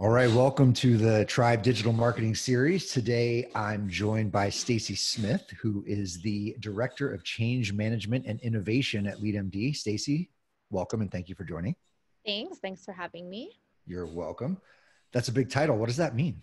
All right, welcome to the Tribe Digital Marketing Series. Today, I'm joined by Stacy Smith, who is the Director of Change Management and Innovation at LeadMD. Stacy, welcome and thank you for joining. Thanks for having me. You're welcome. That's a big title. What does that mean?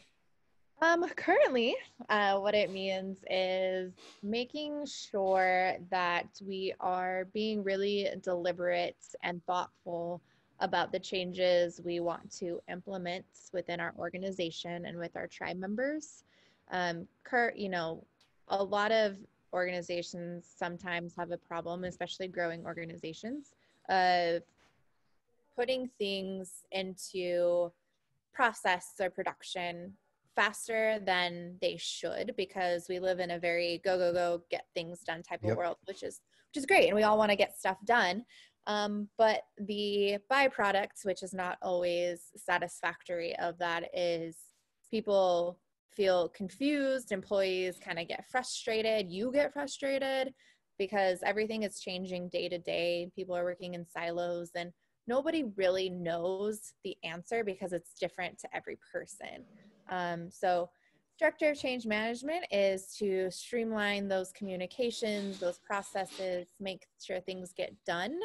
Currently, what it means is making sure that we are being really deliberate and thoughtful about the changes we want to implement within our organization and with our tribe members. A lot of organizations sometimes have a problem, especially growing organizations, of putting things into process or production faster than they should, because we live in a very go, get things done type of world, which is great. And we all want to get stuff done. But the byproduct, which is not always satisfactory of that, is people feel confused, employees kind of get frustrated, you get frustrated because everything is changing day to day. People are working in silos and nobody really knows the answer because it's different to every person. So Director of Change Management is to streamline those communications, those processes, make sure things get done.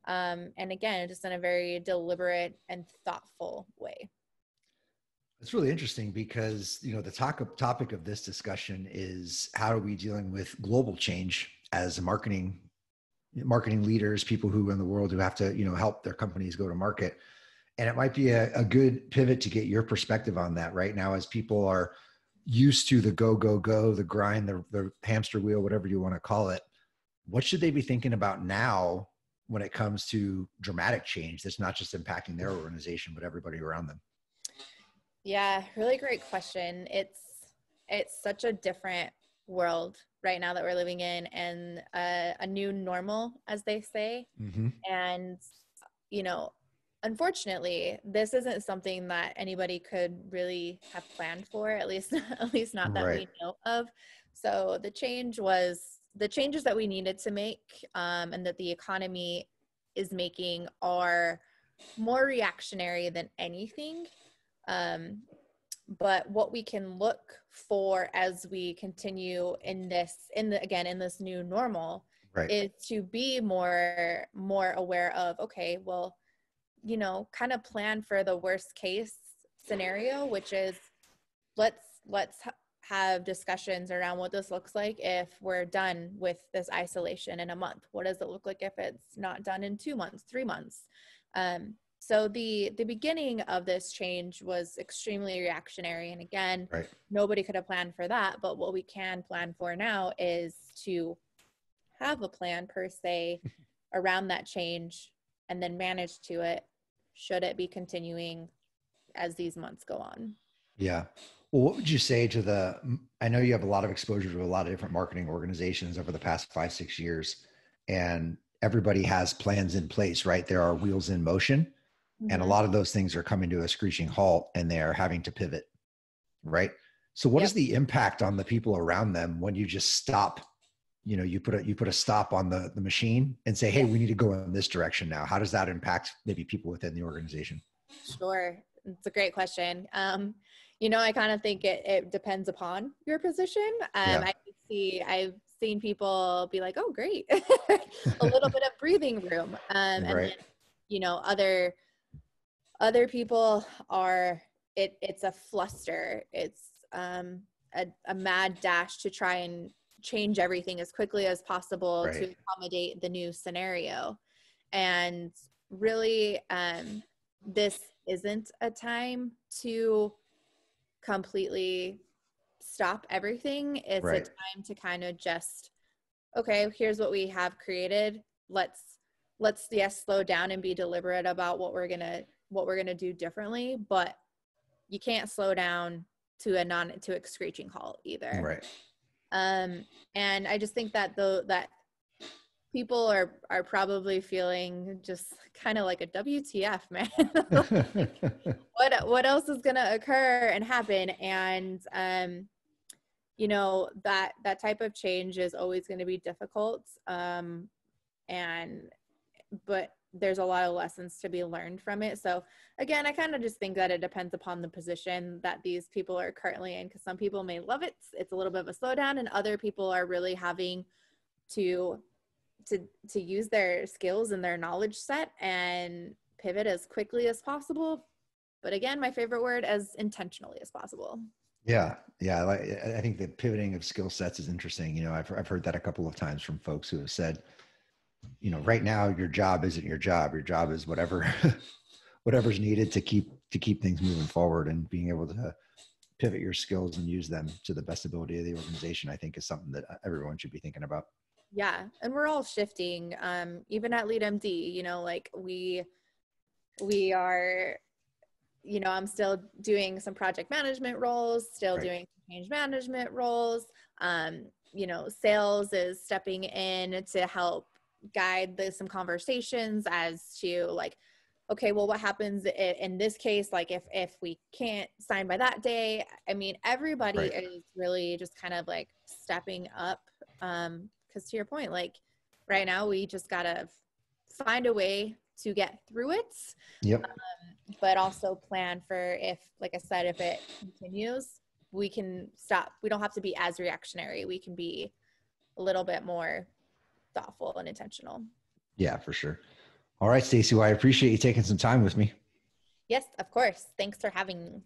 And again, just in a very deliberate and thoughtful way. It's really interesting because, the topic of this discussion is how are we dealing with global change as marketing leaders, people who in the world who have to, help their companies go to market. And it might be a good pivot to get your perspective on that right now, as people are used to the go, the grind, the hamster wheel, whatever you want to call it. What should they be thinking about now when it comes to dramatic change that's not just impacting their organization, but everybody around them? Yeah, really great question. It's such a different world right now that we're living in, and a new normal, as they say. Mm-hmm. And, unfortunately, this isn't something that anybody could really have planned for, at least not that we know of. So the changes that we needed to make, and that the economy is making, are more reactionary than anything. But what we can look for as we continue in this new normal, is to be more aware of, okay, well, kind of plan for the worst case scenario, which is let's have discussions around what this looks like if we're done with this isolation in a month. What does it look like if it's not done in 2 months, 3 months? So the beginning of this change was extremely reactionary. And again, nobody could have planned for that. But what we can plan for now is to have a plan per se around that change and then manage to it should it be continuing as these months go on. Yeah. Well, what would you say to I know you have a lot of exposure to a lot of different marketing organizations over the past 5-6 years, and everybody has plans in place, right? There are wheels in motion. Mm-hmm. And a lot of those things are coming to a screeching halt and they are having to pivot, right? So what is the impact on the people around them when you just stop, you put a stop on the machine and say, hey, we need to go in this direction now? How does that impact maybe people within the organization? Sure. It's a great question. I kind of think it depends upon your position. I've seen people be like, oh, great. A little bit of breathing room. And then, other people are, it's a fluster. It's a mad dash to try and change everything as quickly as possible to accommodate the new scenario. And really, this isn't a time to completely stop everything. It's a time to kind of just, okay, here's what we have created. Let's slow down and be deliberate about what we're gonna do differently. But you can't slow down to a screeching halt either. Right. And I just think that that people are probably feeling just kind of like a WTF, man. What else is going to occur and happen? And, that type of change is always going to be difficult. But there's a lot of lessons to be learned from it. So again, I kind of just think that it depends upon the position that these people are currently in, because some people may love it. It's a little bit of a slowdown, and other people are really having to use their skills and their knowledge set and pivot as quickly as possible. But again, my favorite word, as intentionally as possible. Yeah. Yeah. I think the pivoting of skill sets is interesting. You know, I've heard that a couple of times from folks who have said, you know, right now your job isn't your job. Your job is whatever, whatever's needed to keep things moving forward, and being able to pivot your skills and use them to the best ability of the organization, I think is something that everyone should be thinking about. Yeah. And we're all shifting. Even at LeadMD, you know, like we are, you know, I'm still doing some project management roles, still Right. doing change management roles. You know, sales is stepping in to help guide some conversations as to like, okay, well, what happens in this case? Like if we can't sign by that day, I mean, everybody Right. is really just kind of like stepping up. Cause to your point, like right now we just gotta find a way to get through it, Yep. but also plan for, if, like I said, if it continues, we can stop. We don't have to be as reactionary. We can be a little bit more thoughtful and intentional. Yeah, for sure. All right, Stacy. Well, I appreciate you taking some time with me. Yes, of course. Thanks for having me.